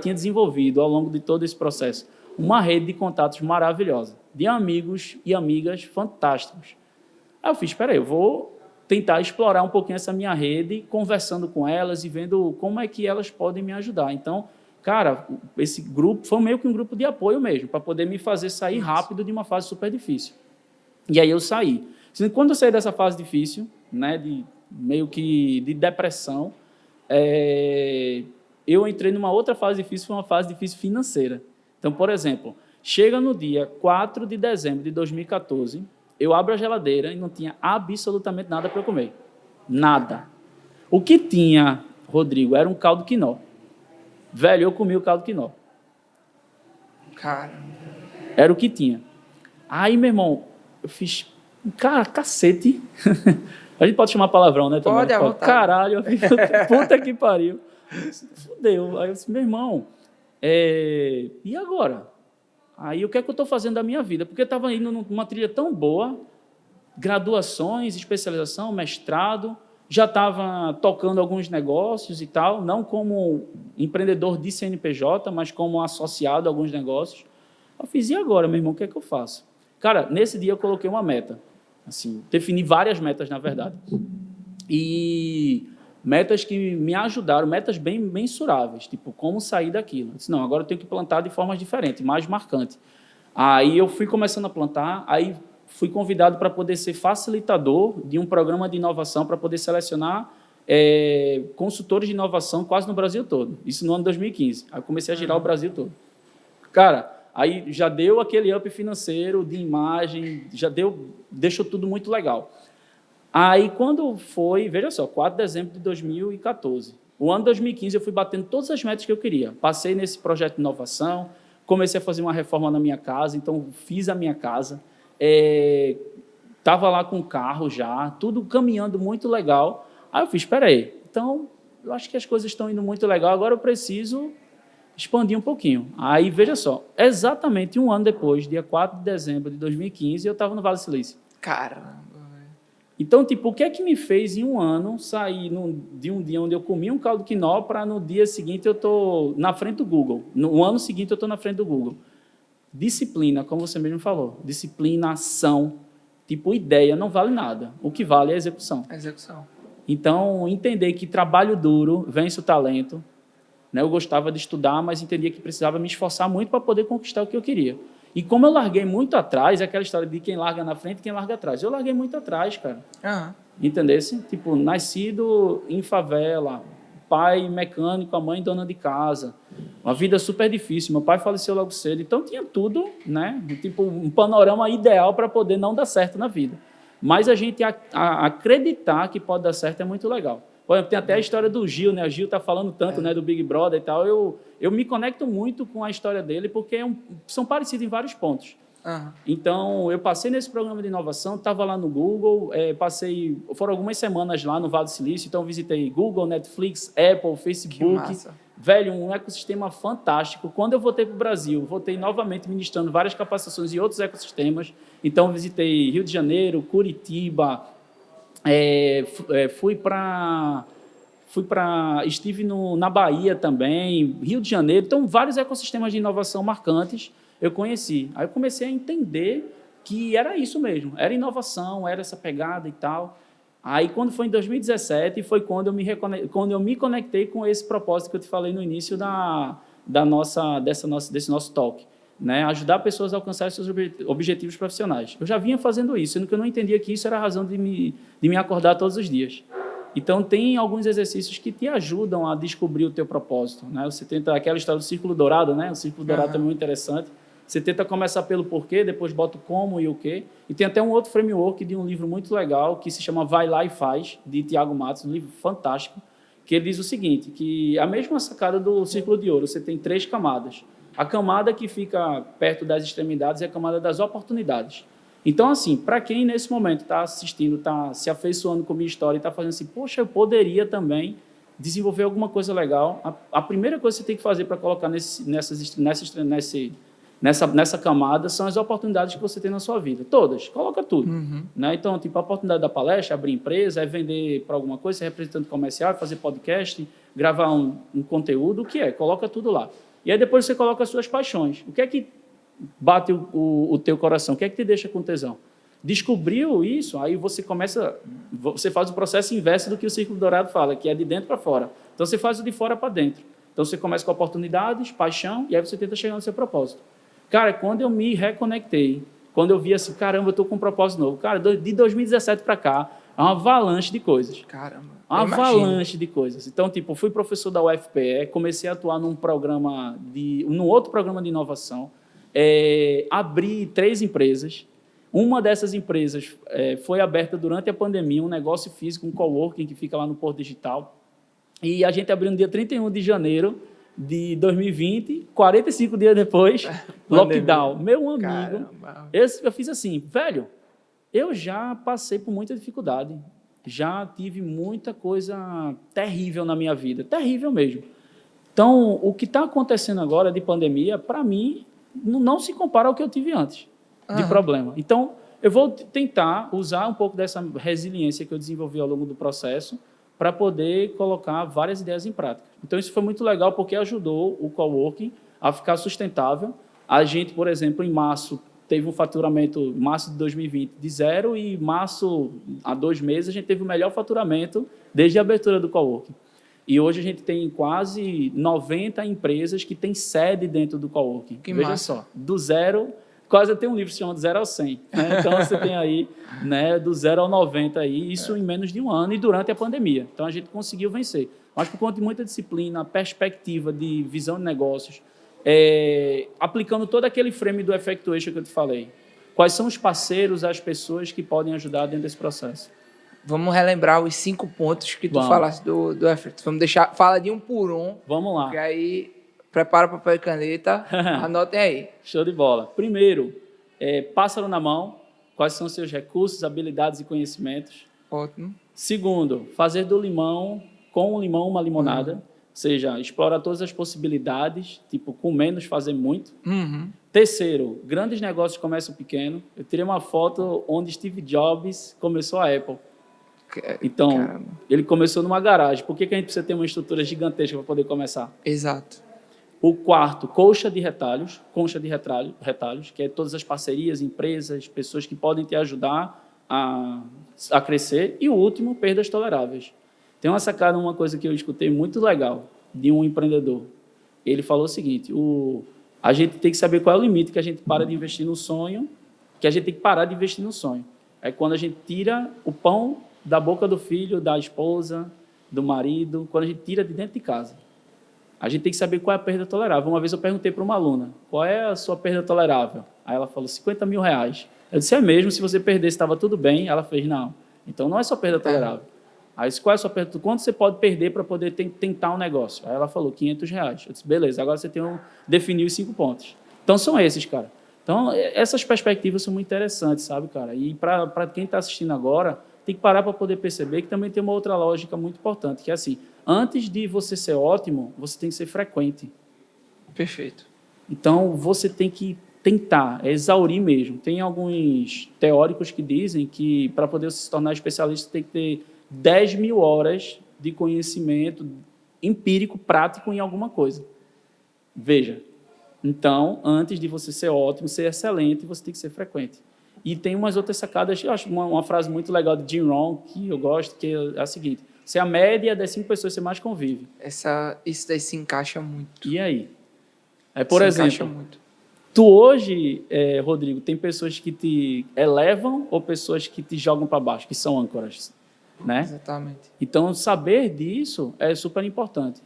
tinha desenvolvido ao longo de todo esse processo uma rede de contatos maravilhosa, de amigos e amigas fantásticos. Aí eu fiz, espera aí, eu vou tentar explorar um pouquinho essa minha rede, conversando com elas e vendo como é que elas podem me ajudar. Então, cara, esse grupo foi meio que um grupo de apoio mesmo, para poder me fazer sair rápido de uma fase super difícil. E aí eu saí. Quando eu saí dessa fase difícil, né, meio que de depressão, eu entrei numa outra fase difícil, foi uma fase difícil financeira. Então, por exemplo, chega no dia 4 de dezembro de 2014, eu abro a geladeira e não tinha absolutamente nada para eu comer. Nada. O que tinha, Rodrigo, era um caldo quinó. Velho, eu comi o caldo quinó. Cara. Era o que tinha. Aí, meu irmão, eu fiz, cara, cacete. A gente pode chamar palavrão, né? Pode, à vontade. Caralho, puta que pariu. Fudeu. Aí eu disse, meu irmão, e agora? Aí o que é que eu estou fazendo da minha vida? Porque eu estava indo numa trilha tão boa, graduações, especialização, mestrado, já estava tocando alguns negócios e tal, não como empreendedor de CNPJ, mas como associado a alguns negócios. Eu fiz, e agora, meu irmão, o que é que eu faço? Cara, nesse dia eu coloquei uma meta, assim, defini várias metas, na verdade, e metas que me ajudaram, metas bem mensuráveis, tipo, como sair daquilo. Eu disse, não, agora eu tenho que plantar de formas diferentes, mais marcantes. Aí eu fui começando a plantar, aí fui convidado para poder ser facilitador de um programa de inovação, para poder selecionar consultores de inovação quase no Brasil todo. Isso no ano 2015. Aí eu comecei a girar o Brasil todo. Cara, aí já deu aquele up financeiro, de imagem, deixou tudo muito legal. Aí, quando foi, veja só, 4 de dezembro de 2014, o ano 2015 eu fui batendo todas as metas que eu queria. Passei nesse projeto de inovação, comecei a fazer uma reforma na minha casa, então fiz a minha casa, estava lá com o carro já, tudo caminhando muito legal. Aí eu fiz, espera aí, então eu acho que as coisas estão indo muito legal, agora eu preciso expandir um pouquinho. Aí, veja só, exatamente um ano depois, dia 4 de dezembro de 2015, eu estava no Vale do Silício. Caramba. Então, tipo, o que é que me fez em um ano sair de um dia onde eu comi um caldo quinó para no dia seguinte eu estou na frente do Google? No ano seguinte eu estou na frente do Google. Disciplina, como você mesmo falou. Disciplina, ação. Tipo, ideia não vale nada. O que vale é a execução. Execução. Então, entender que trabalho duro vence o talento. Né? Eu gostava de estudar, mas entendia que precisava me esforçar muito para poder conquistar o que eu queria. E como eu larguei muito atrás, é aquela história de quem larga na frente e quem larga atrás. Eu larguei muito atrás, cara. Uhum. Entendesse? Tipo, nascido em favela, pai mecânico, a mãe dona de casa. Uma vida super difícil. Meu pai faleceu logo cedo. Então, tinha tudo, né? Tipo, um panorama ideal para poder não dar certo na vida. Mas a gente acreditar que pode dar certo é muito legal. Por exemplo, tem até a história do Gil, né? O Gil está falando tanto né, do Big Brother e tal. Eu me conecto muito com a história dele porque são parecidos em vários pontos. Uhum. Então, eu passei nesse programa de inovação, estava lá no Google, foram algumas semanas lá no Vale do Silício, então visitei Google, Netflix, Apple, Facebook. Velho, um ecossistema fantástico. Quando eu voltei para o Brasil, voltei novamente ministrando várias capacitações em outros ecossistemas. Então, visitei Rio de Janeiro, Curitiba, estive na Bahia também, Rio de Janeiro, então vários ecossistemas de inovação marcantes eu conheci. Aí eu comecei a entender que era isso mesmo, era inovação, era essa pegada e tal. Aí quando foi em 2017, foi quando eu me conectei com esse propósito que eu te falei no início desse nosso talk. Né, ajudar pessoas a alcançar seus objetivos profissionais. Eu já vinha fazendo isso, sendo que eu não entendia que isso era a razão de me acordar todos os dias. Então, tem alguns exercícios que te ajudam a descobrir o teu propósito. Né? Você tenta aquela história do círculo dourado, né? O círculo dourado também é muito interessante. Você tenta começar pelo porquê, depois bota o como e o quê. E tem até um outro framework de um livro muito legal que se chama Vai Lá e Faz, de Tiago Matos, um livro fantástico, que ele diz o seguinte, que a mesma sacada do círculo de ouro, você tem 3 camadas. A camada que fica perto das extremidades é a camada das oportunidades. Então, assim, para quem nesse momento está assistindo, está se afeiçoando com a minha história e está fazendo assim, poxa, eu poderia também desenvolver alguma coisa legal, a primeira coisa que você tem que fazer para colocar nessa camada são as oportunidades que você tem na sua vida. Todas, coloca tudo. Uhum. Né? Então, tipo, a oportunidade da palestra, abrir empresa, é vender para alguma coisa, ser representante comercial, fazer podcast, gravar um conteúdo, o que é? Coloca tudo lá. E aí depois você coloca as suas paixões. O que é que bate o teu coração? O que é que te deixa com tesão? Descobriu isso, aí você faz o processo inverso do que o Círculo Dourado fala, que é de dentro para fora. Então você faz o de fora para dentro. Então você começa com oportunidades, paixão, e aí você tenta chegar no seu propósito. Cara, quando eu me reconectei, quando eu vi assim, caramba, eu estou com um propósito novo. Cara, de 2017 para cá, é uma avalanche de coisas. Caramba. Uma avalanche de coisas. Então, tipo, fui professor da UFPE, comecei a atuar num outro programa de inovação, abri 3 empresas. Uma dessas empresas foi aberta durante a pandemia, um negócio físico, um coworking que fica lá no Porto Digital. E a gente abriu no dia 31 de janeiro de 2020, 45 dias depois, lockdown. Meu amigo, eu fiz assim, velho, eu já passei por muita dificuldade. Já tive muita coisa terrível na minha vida, terrível mesmo. Então, o que está acontecendo agora de pandemia, para mim, não se compara ao que eu tive antes de problema. Então, eu vou tentar usar um pouco dessa resiliência que eu desenvolvi ao longo do processo para poder colocar várias ideias em prática. Então, isso foi muito legal porque ajudou o coworking a ficar sustentável. A gente, por exemplo, em março, teve um faturamento, março de 2020, de 0 e março, há 2 meses, a gente teve o melhor faturamento desde a abertura do coworking. E hoje a gente tem quase 90 empresas que têm sede dentro do coworking. Veja só, do 0, quase tem um livro que se chama Do 0 ao 100. Né? Então você tem aí do 0 ao 90, aí, isso em menos de um ano e durante a pandemia. Então a gente conseguiu vencer. Mas por conta de muita disciplina, perspectiva de visão de negócios, aplicando todo aquele frame do Effectuation que eu te falei. Quais são os parceiros, as pessoas que podem ajudar dentro desse processo? Vamos relembrar os 5 pontos que tu falaste do Effect. Vamos fala de um por um. Vamos lá. Que aí, prepara papel e caneta, anotem aí. Show de bola. Primeiro, pássaro na mão. Quais são os seus recursos, habilidades e conhecimentos? Ótimo. Segundo, fazer do limão, com o limão, uma limonada. Ou seja, explorar todas as possibilidades, tipo, com menos fazer muito. Terceiro, grandes negócios começam pequeno. Eu tirei uma foto onde Steve Jobs começou a Apple. Então, Caramba. ele começou numa garagem. Por que a gente precisa ter uma estrutura gigantesca para poder começar? Exato. O quarto, concha de retalhos, que é todas as parcerias, empresas, pessoas que podem te ajudar a crescer. E o último, perdas toleráveis. Tem uma sacada, uma coisa que eu escutei muito legal de um empreendedor. Ele falou o seguinte, a gente tem que saber qual é o limite que a gente para de investir no sonho, que a gente tem que parar de investir no sonho. É quando a gente tira o pão da boca do filho, da esposa, do marido, quando a gente tira de dentro de casa. A gente tem que saber qual é a perda tolerável. Uma vez eu perguntei para uma aluna, qual é a sua perda tolerável? Aí ela falou, 50 mil reais. Eu disse, é mesmo, se você perdesse, estava tudo bem. Ela fez, não. Então, não é só perda tolerável. Aí eu disse, qual é a sua perda? Quanto você pode perder para poder tentar um negócio? Aí ela falou, 500 reais. Eu disse, beleza, agora você tem definir os 5 pontos. Então, são esses, cara. Então, essas perspectivas são muito interessantes, sabe, cara? E para quem está assistindo agora, tem que parar para poder perceber que também tem uma outra lógica muito importante, que é assim, antes de você ser ótimo, você tem que ser frequente. Perfeito. Então, você tem que tentar, exaurir mesmo. Tem alguns teóricos que dizem que, para poder se tornar especialista, tem que ter 10 mil horas de conhecimento empírico, prático em alguma coisa. Veja, então, antes de você ser ótimo, ser excelente, você tem que ser frequente. E tem umas outras sacadas, eu acho uma frase muito legal de Jim Rohn, que eu gosto, que é a seguinte, se a média das 5 pessoas que você mais convive. Isso daí se encaixa muito. E aí? Por exemplo, muito. Tu hoje, Rodrigo, tem pessoas que te elevam ou pessoas que te jogam para baixo, que são âncoras, né? Exatamente. Então, saber disso é super importante.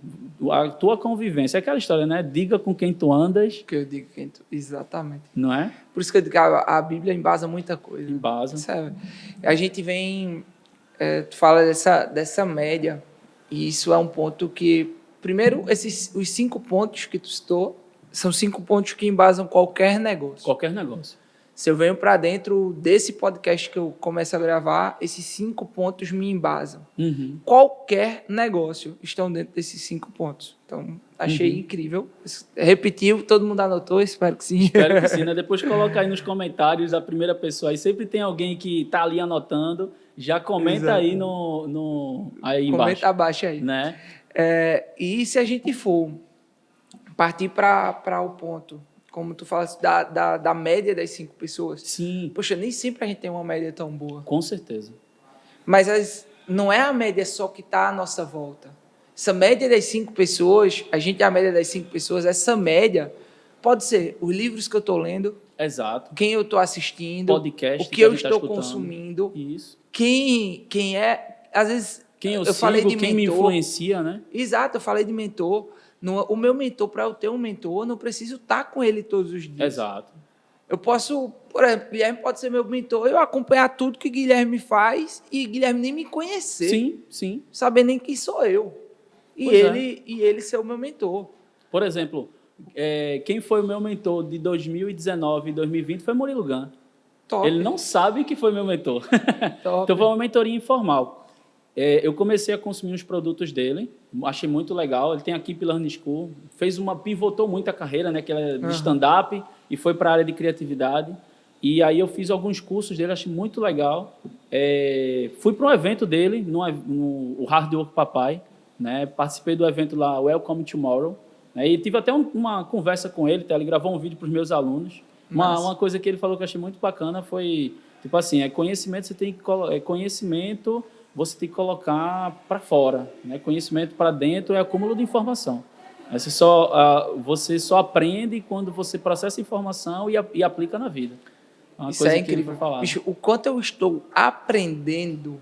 A tua convivência, é aquela história, né? Diga com quem tu andas. Que eu digo exatamente. Não é? Por isso que eu digo que a Bíblia embasa muita coisa. Embasa. Sabe? A gente vem, tu fala dessa média, e isso é um ponto que, primeiro, os 5 pontos que tu citou, são 5 pontos que embasam qualquer negócio. Qualquer negócio. Se eu venho para dentro desse podcast que eu começo a gravar, esses 5 pontos me embasam. Uhum. Qualquer negócio estão dentro desses 5 pontos. Então, achei incrível. Repetiu, todo mundo anotou, espero que sim. Espero que sim, né? Depois coloca aí nos comentários a primeira pessoa. Aí sempre tem alguém que está ali anotando. Já comenta Exato. Aí aí embaixo. Comenta abaixo aí. Né? E se a gente for partir para o ponto, como tu falaste, da média das 5 pessoas. Sim. Poxa, nem sempre a gente tem uma média tão boa. Com certeza. Mas não é a média só que está à nossa volta. Essa média das 5 pessoas, a gente é a média das 5 pessoas, essa média pode ser os livros que eu estou lendo. Exato. Quem eu estou assistindo. Podcast o que eu estou consumindo. Isso. Quem é... Às vezes... Quem eu falei de quem mentor, me influencia, né? Exato, eu falei de mentor. O meu mentor, para eu ter um mentor, eu não preciso estar com ele todos os dias. Exato. Eu posso, por exemplo, Guilherme pode ser meu mentor, eu acompanhar tudo que Guilherme faz e Guilherme nem me conhecer. Sim, sim. Saber nem quem sou eu. E ele ser o meu mentor. Por exemplo, quem foi o meu mentor de 2019 e 2020 foi Murilo Gun. Top. Ele não sabe que foi meu mentor. Top. Então foi uma mentoria informal. Eu comecei a consumir os produtos dele, achei muito legal. Ele tem a Keep Learning School, pivotou muito a carreira, né, que ela é de stand-up e foi para a área de criatividade. E aí eu fiz alguns cursos dele, achei muito legal. Fui para um evento dele, no Hard Work Papai, né, participei do evento lá, Welcome Tomorrow, né, e tive até uma conversa com ele, ele gravou um vídeo para os meus alunos. Uma coisa que ele falou que eu achei muito bacana foi, tipo assim, conhecimento, você tem que colocar para fora, né? Conhecimento para dentro é acúmulo de informação. Você só aprende quando você processa informação e aplica na vida. Isso é incrível. Bicho, o quanto eu estou aprendendo,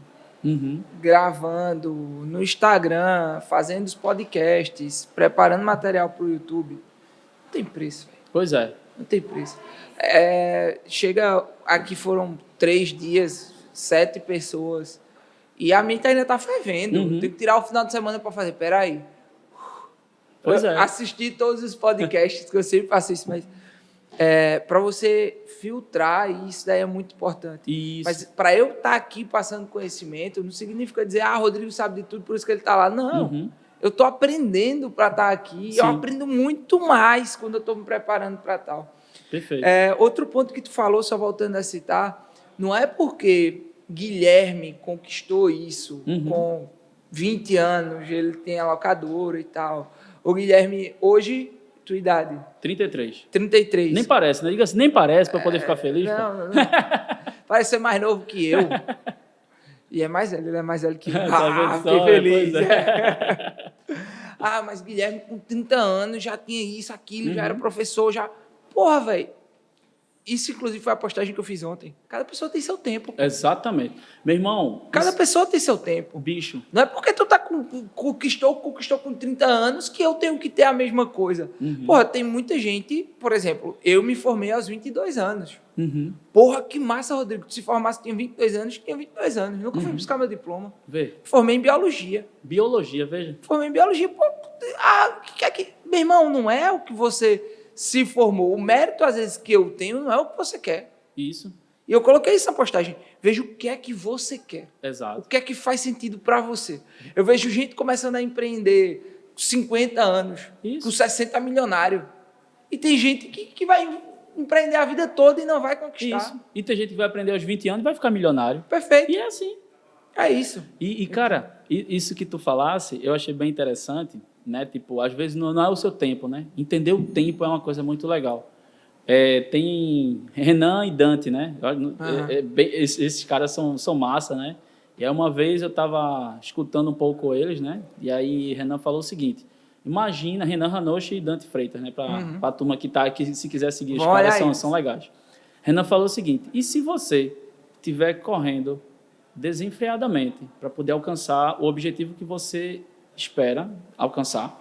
gravando no Instagram, fazendo os podcasts, preparando material para o YouTube, não tem preço. Véio. Pois é. Não tem preço. Chega, aqui foram 3 dias, 7 pessoas... E a mente ainda está fervendo. Tem que tirar o final de semana para fazer. Peraí. Pois é. Assistir todos os podcasts, que eu sempre faço isso, mas para você filtrar, isso daí é muito importante. Isso. Mas para eu estar aqui passando conhecimento, não significa dizer, Rodrigo sabe de tudo, por isso que ele está lá. Não. Eu estou aprendendo para estar aqui. Sim. Eu aprendo muito mais quando eu estou me preparando para tal. Perfeito. Outro ponto que tu falou, só voltando a citar, não é porque Guilherme conquistou isso Uhum. com 20 anos, ele tem a locadora e tal. O Guilherme, hoje, tua idade? 33. 33. Nem parece, né? Diga assim, nem parece para poder ficar feliz. Pô. Não. Parece ser mais novo que eu. E é mais velho, ele é mais velho que eu. Tá vendo Ah, só? fiquei feliz. Pois é. Ah, mas Guilherme com 30 anos já tinha isso, aquilo, já era Uhum. professor, já... Porra, velho. Isso, inclusive, foi a postagem que eu fiz ontem. Cada pessoa tem seu tempo. Pô. Exatamente. Meu irmão, Cada pessoa tem seu tempo. bicho. Não é porque tu tá conquistou com 30 anos que eu tenho que ter a mesma coisa. Uhum. Porra, tem muita gente... Por exemplo, eu me formei aos 22 anos. Uhum. Porra, que massa, Rodrigo. Tu se formasse, tinha 22 anos, tinha 22 anos. Nunca fui buscar meu diploma. Vê. Formei em biologia. Biologia, veja. Formei em biologia. Pô, o que é que... Meu irmão, não é o que você se formou. O mérito, às vezes, que eu tenho não é o que você quer. Isso. E eu coloquei isso na postagem. Veja o que é que você quer. O Exato. que é que faz sentido para você. Eu vejo gente começando a empreender com 50 anos, Isso. com 60 milionário. E tem gente que vai empreender a vida toda e não vai conquistar. Isso. E tem gente que vai aprender aos 20 anos e vai ficar milionário. Perfeito. E é assim. É isso. Cara, isso que tu falasse, eu achei bem interessante, né? Tipo, às vezes não é o seu tempo, né? Entender o tempo é uma coisa muito legal. Tem Renan e Dante, né? Esses caras são massa, né? E aí uma vez eu estava escutando um pouco eles, né? E aí Renan falou o seguinte: imagina, Renan Hanoshi e Dante Freitas, né? Para a turma que tá aqui, se quiser seguir, os caras são legais. Renan falou o seguinte: e se você estiver correndo desenfreadamente para poder alcançar o objetivo que você espera alcançar?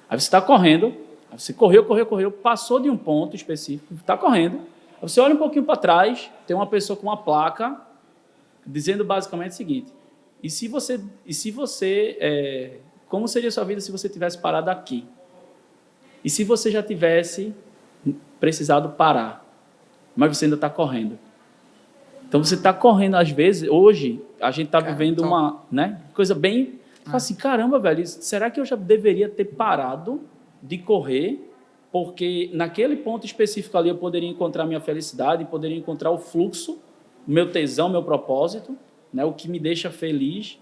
Aí você está correndo, aí você correu, passou de um ponto específico, está correndo, aí você olha um pouquinho para trás, tem uma pessoa com uma placa dizendo basicamente o seguinte: como seria a sua vida se você tivesse parado aqui? E se você já tivesse precisado parar, mas você ainda está correndo? Então você está correndo, às vezes, hoje, a gente está vivendo uma coisa bem... Fala assim, caramba, velho, será que eu já deveria ter parado de correr? Porque naquele ponto específico ali eu poderia encontrar minha felicidade, poderia encontrar o fluxo, meu tesão, meu propósito, né, o que me deixa feliz.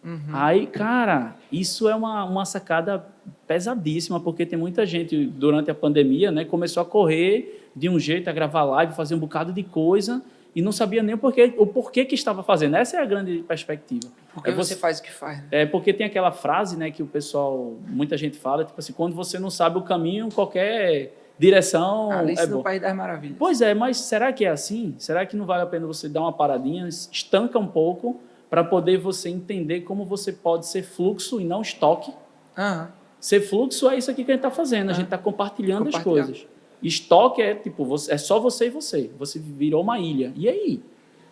Uhum. Aí, cara, isso é uma sacada pesadíssima, porque tem muita gente, durante a pandemia, né, começou a correr de um jeito, a gravar live, fazer um bocado de coisa, e não sabia nem o porquê que estava fazendo. Essa é a grande perspectiva. Porque você faz o que faz. Né? Porque tem aquela frase, né, que o pessoal, muita gente fala, tipo assim, quando você não sabe o caminho, qualquer direção... Alice no País das Maravilhas. Pois é, mas será que é assim? Será que não vale a pena você dar uma paradinha, estanca um pouco, para poder você entender como você pode ser fluxo e não estoque? Uhum. Ser fluxo é isso aqui que a gente está fazendo, a gente está compartilhando as coisas. Estoque é tipo, é só você e você. Você virou uma ilha. E aí?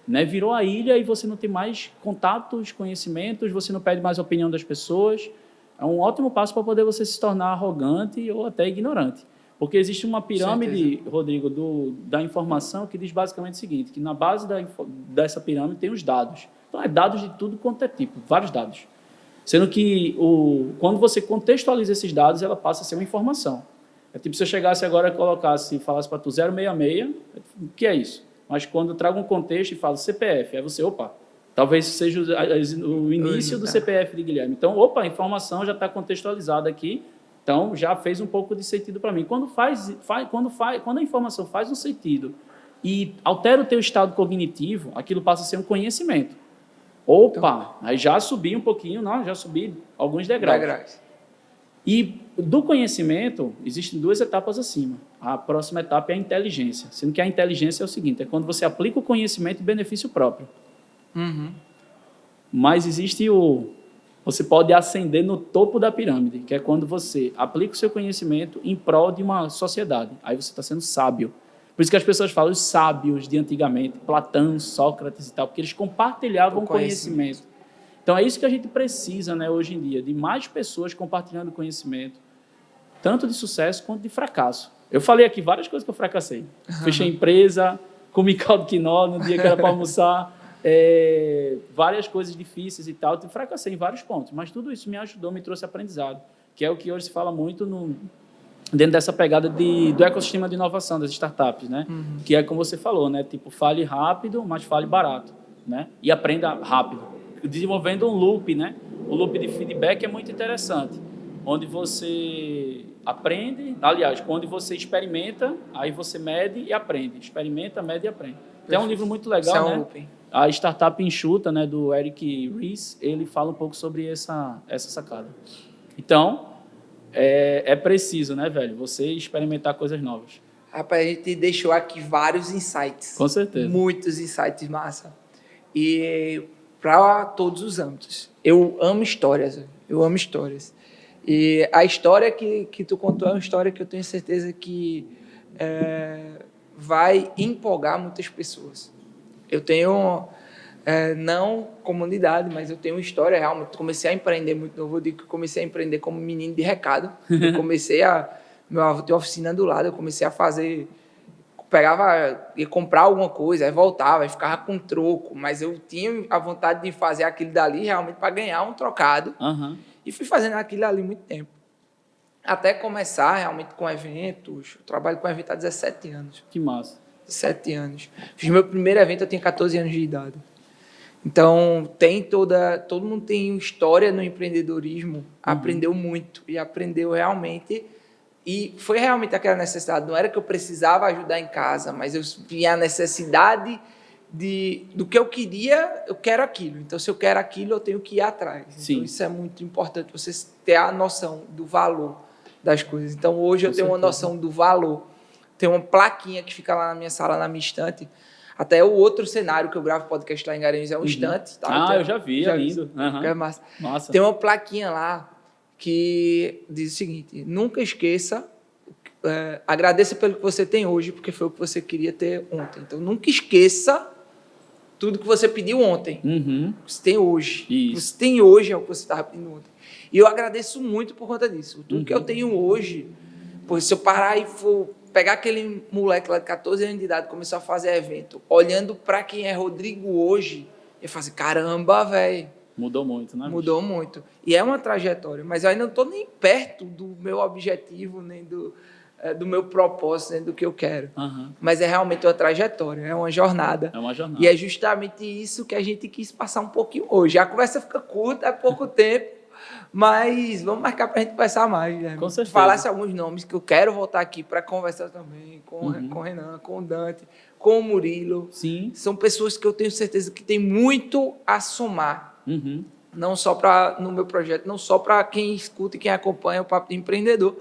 Né? Virou a ilha e você não tem mais contatos, conhecimentos, você não pede mais a opinião das pessoas. É um ótimo passo para poder você se tornar arrogante ou até ignorante. Porque existe uma pirâmide, Rodrigo, da informação que diz basicamente o seguinte, que na base dessa pirâmide tem os dados. Então, é dados de tudo quanto é tipo, vários dados. Sendo que, quando você contextualiza esses dados, ela passa a ser uma informação. É tipo se eu chegasse agora e colocasse, falasse para tu 066, o que é isso? Mas quando eu trago um contexto e falo CPF, aí você, opa, talvez seja o início do CPF de Guilherme. Então, opa, a informação já está contextualizada aqui, então já fez um pouco de sentido para mim. Quando a informação faz um sentido e altera o teu estado cognitivo, aquilo passa a ser um conhecimento. Opa, aí já subi um pouquinho, já subi alguns degraus. E do conhecimento, existem duas etapas acima. A próxima etapa é a inteligência. Sendo que a inteligência é o seguinte, é quando você aplica o conhecimento em benefício próprio. Uhum. Mas existe você pode ascender no topo da pirâmide, que é quando você aplica o seu conhecimento em prol de uma sociedade. Aí você está sendo sábio. Por isso que as pessoas falam os sábios de antigamente, Platão, Sócrates e tal, porque eles compartilhavam o conhecimento. Então, é isso que a gente precisa, né, hoje em dia, de mais pessoas compartilhando conhecimento, tanto de sucesso quanto de fracasso. Eu falei aqui várias coisas que eu fracassei. Fechei empresa, comi caldo quinó no dia que era para almoçar, várias coisas difíceis e tal. Eu fracassei em vários pontos, mas tudo isso me ajudou, me trouxe aprendizado, que é o que hoje se fala muito dentro dessa pegada do ecossistema de inovação das startups, né? Uhum. Que é como você falou, né? Tipo, fale rápido, mas fale barato. né? E aprenda rápido. Desenvolvendo um loop, né? O loop de feedback é muito interessante, onde você aprende, aliás, onde você experimenta, aí você mede e aprende. Experimenta, mede e aprende. Tem um livro muito legal, né? A Startup Enxuta, né, do Eric Ries, ele fala um pouco sobre essa sacada. Então, é preciso, né, velho, você experimentar coisas novas. Rapaz, a gente deixou aqui vários insights. Com certeza. Muitos insights massa. E para todos os âmbitos. Eu amo histórias. E a história que tu contou é uma história que eu tenho certeza que vai empolgar muitas pessoas. Eu tenho, não comunidade, mas eu tenho uma história realmente. Comecei a empreender muito novo. Eu digo que comecei a empreender como menino de recado. Eu comecei meu avô tem uma oficina do lado, eu comecei a fazer... ia comprar alguma coisa, aí voltava, aí ficava com troco, mas eu tinha a vontade de fazer aquilo dali realmente para ganhar um trocado. Uhum. E fui fazendo aquilo ali muito tempo. Até começar realmente com eventos. Eu trabalho com evento há 17 anos. Que massa. 17 anos. Fiz meu primeiro evento, eu tinha 14 anos de idade. Então, todo mundo tem história no empreendedorismo, aprendeu muito e aprendeu realmente... E foi realmente aquela necessidade. Não era que eu precisava ajudar em casa, mas eu tinha a necessidade do que eu queria, eu quero aquilo. Então, se eu quero aquilo, eu tenho que ir atrás. Sim. Então, isso é muito importante, você ter a noção do valor das coisas. Então, hoje eu tenho uma noção do valor. Tem uma plaquinha que fica lá na minha sala, na minha estante. Até o outro cenário que eu gravo podcast lá em Garanhuns é um estante. Tá? Eu já vi, é lindo. É massa. Massa. Tem uma plaquinha lá que diz o seguinte: nunca esqueça, agradeça pelo que você tem hoje, porque foi o que você queria ter ontem. Então, nunca esqueça tudo que você pediu ontem, que você tem hoje. O que você tem hoje é o que você estava pedindo ontem. E eu agradeço muito por conta disso. Tudo que eu tenho hoje, porque se eu parar e for pegar aquele moleque lá de 14 anos de idade, começar a fazer evento, olhando para quem é Rodrigo hoje, eu falo assim, caramba, velho. Mudou muito, né? Mudou muito. E é uma trajetória, mas eu ainda não estou nem perto do meu objetivo, nem do meu propósito, nem do que eu quero. Mas é realmente uma trajetória, é uma jornada. É uma jornada. E é justamente isso que a gente quis passar um pouquinho hoje. A conversa fica curta, é pouco tempo, mas vamos marcar para a gente conversar mais. Né? Com certeza. Falasse alguns nomes que eu quero voltar aqui para conversar também, com o Renan, com o Dante, com o Murilo. Sim. São pessoas que eu tenho certeza que têm muito a somar. Não só no meu projeto, não só para quem escuta e quem acompanha o Papo de Empreendedor,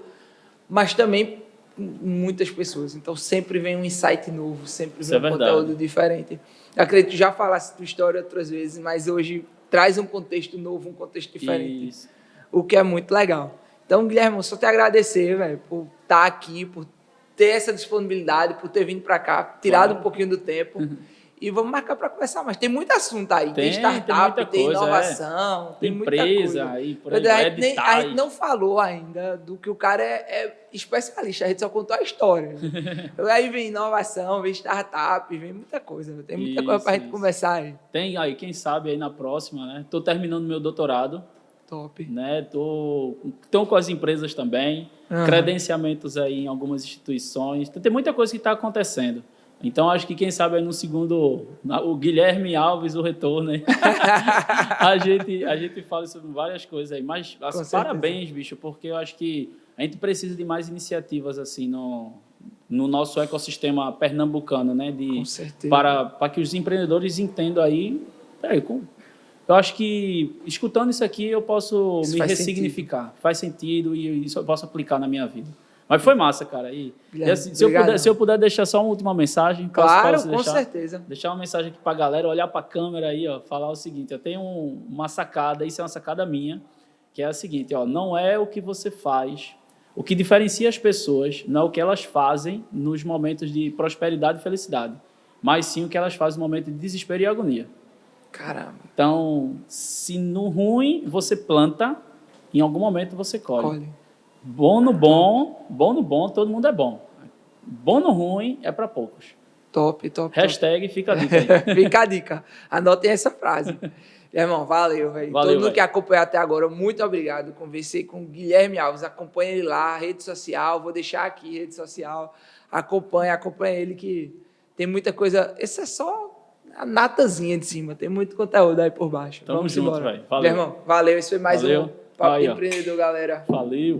mas também muitas pessoas. Então, sempre vem um insight novo, sempre vem um conteúdo diferente. Eu acredito que já falasse tua história outras vezes, mas hoje traz um contexto novo, um contexto diferente. Isso. O que é muito legal. Então, Guilherme, só te agradecer, velho, por estar aqui, por ter essa disponibilidade, por ter vindo para cá, tirado um pouquinho do tempo. E vamos marcar para conversar mais. Tem muito assunto aí. Tem startup, tem inovação, tem muita coisa. Aí, por aí, a gente não falou ainda do que o cara é especialista. A gente só contou a história. Aí vem inovação, vem startup, vem muita coisa. Tem muita coisa para a gente conversar aí. Tem aí, quem sabe aí na próxima, né? Estou terminando meu doutorado. Top. Né? Estou com as empresas também. Credenciamentos aí em algumas instituições. Tem muita coisa que está acontecendo. Então, acho que quem sabe aí no segundo, o Guilherme Alves, o retorno, né? a gente fala sobre várias coisas aí. Mas assim, parabéns, bicho, porque eu acho que a gente precisa de mais iniciativas assim no nosso ecossistema pernambucano, né? Com certeza. Para que os empreendedores entendam aí. Eu acho que, escutando isso aqui, eu posso me ressignificar. Faz sentido e isso eu posso aplicar na minha vida. Mas foi massa, cara. E assim, se eu puder deixar só uma última mensagem... Claro, com certeza. Deixar uma mensagem aqui para a galera, olhar para a câmera aí, ó, falar o seguinte, eu tenho uma sacada, isso é uma sacada minha, que é a seguinte, ó, não é o que você faz, o que diferencia as pessoas, não é o que elas fazem nos momentos de prosperidade e felicidade, mas sim o que elas fazem no momento de desespero e agonia. Caramba. Então, se no ruim você planta, em algum momento você colhe. Bom no bom, todo mundo é bom. Bom no ruim é para poucos. Top. Hashtag fica a dica aí. Fica a dica. Anotem essa frase. Irmão, valeu, velho. Todo mundo que acompanhou até agora, muito obrigado. Conversei com o Guilherme Alves. Acompanha ele lá, rede social. Vou deixar aqui, rede social. Acompanha ele que tem muita coisa. Esse é só a natazinha de cima. Tem muito conteúdo aí por baixo. Tamo Vamos junto, embora. velho. Valeu. Meu irmão, valeu. Esse foi mais Valeu. um Papo de Aí, ó. Empreendedor, galera. Valeu.